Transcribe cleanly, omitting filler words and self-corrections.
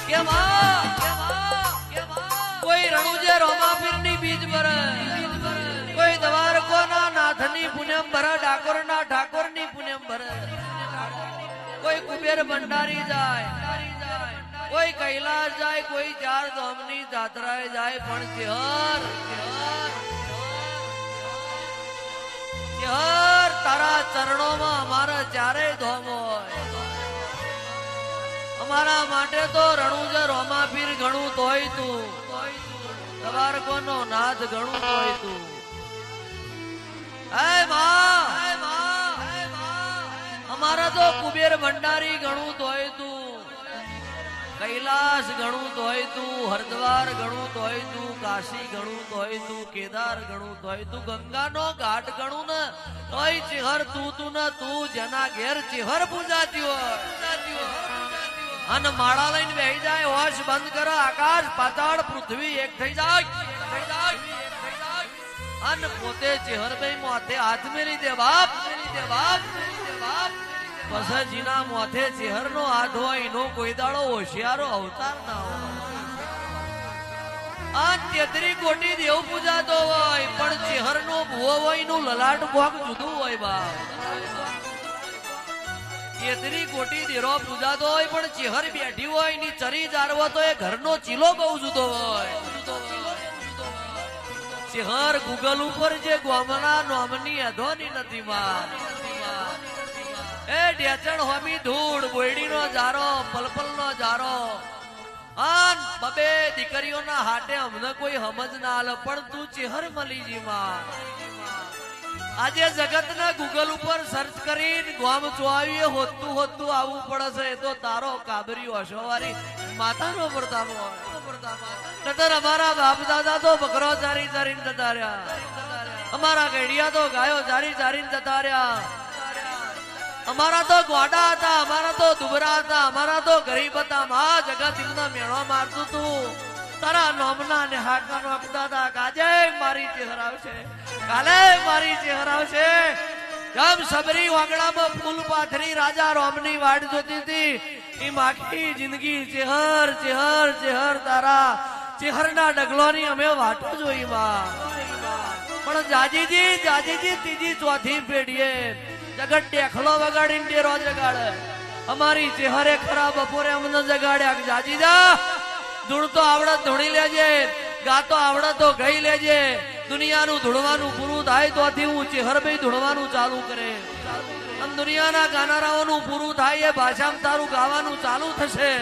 કે કોઈ રણુજે રોમાપીરની બીજ પર, કોઈ દ્વારકોના નાથની પુણ્યમ ભર, ડાકોરના ઠાકોરની પુણ્યમ ભર, કોઈ કુબેર ભંડારી જાય, કોઈ કૈલાસ જાય, કોઈ ચાર ધામની જાત્રાએ જાય, પણ ચેહર તારા ચરણોમાં અમારા ચારેય ધામ હોય. અમારા માટે તો રણુજે રોમાપીર ઘણું તોય તું, દ્વારકોનો નાથ ઘણું તોય તું. હે માં, અમારા તો કુબેર ભંડારી ઘણું તોય તું, કૈલાસ ઘણું તોય તું, હરદ્વાર ઘણું તોય તું, કાશી ઘણું તોય તું, કેદાર ઘણું તોય તું, ગંગાનો ઘાટ ઘણું ને તોય ચેહર તું ને તું જેના ઘેર ચેહર પૂજાતી હોય. અને માળા લઈને બેહી જાય, હોશ બંધ કરો, આકાશ પાતાળ પૃથ્વી એક થઈ જાય, અને પોતે ચેહર ભાઈ માથે હાથ મેલી દે બાપ, પસજીના માથે ચેહર નો હાથ હોય, એનો કોઈ દાડો હોશિયારો અવતાર ના હોય. આ 33 કોટી દેવ પૂજાતો હોય, પણ ચેહર નો ભુવો હોય, નું લલાટ કોક જુદું હોય બાપ. 33 કોટી દેરો પૂજાતો હોય, પણ ચેહર બેઠી હોય, એની ચરી જારવો તો એ ઘરનો ચીલો બહુ જુદો હોય. ચેહર ગૂગલ ઉપર જે ગોમના નોમની અધોની નથી માં. એ ડેચણ હોમી ધૂળ, બોયડીનો જારો, પલપલનો જારો, આન બબે દીકરીઓના હાટે અમને કોઈ સમજ ના આલે, પણ તું ચેહર મલીજી માં. આજે જગતના ગૂગલ ઉપર સર્ચ કરીને ગોમ ચોવીએ હોતું આવવું પડે છે. એ તો તારો કાબરી ઓશોવારી માતાનો પ્રતાપ હોય. નતર અમારા બાપ દાદા તો બકરો ચારી ચારીને જતા રહ્યા, અમારા ગેડિયા તો ગાયો ચારી ચારીને જતા રહ્યા, અમારા તો ગોડા હતા, અમારા તો દુબરા હતા, અમારા તો ગરીબ હતા. મા જગત એમના મેળો મારતું તું. તારા નોમના ને હાડના નોખતા હતા. કાજે મારી ચેહર આવશે, કાલે મારી ચેહર આવશે. જેમ સબરી વાગડામાં ફૂલ પાથરી રાજા રોમની વાડ જોતી હતી, એમ આખી જિંદગી ચેહર ચેહર ચેહર તારા ચેહરના ડગલોની અમે વાટો જોઈ માં. પણ જાજીજી ત્રીજી ચોથી પેઢીએ જગત ટેખલો વગાડીને ડેરો જગાડે. અમારી ચેહરે ખરા બપોરે અમને જગાડ્યા. જાજીજા ધૂળ તો આવડત ધૂણી લેજે, ગાતો આવડત તો ગઈ લેજે. દુનિયાનું ધૂળવાનું પૂરું થાય તોથી હું ચેહર ભાઈ ધૂળવાનું ચાલુ કરે. દુનિયાના ગાનારાઓનું પૂરું થાય એ ભાષામાં તારું ગાવાનું ચાલુ થશે.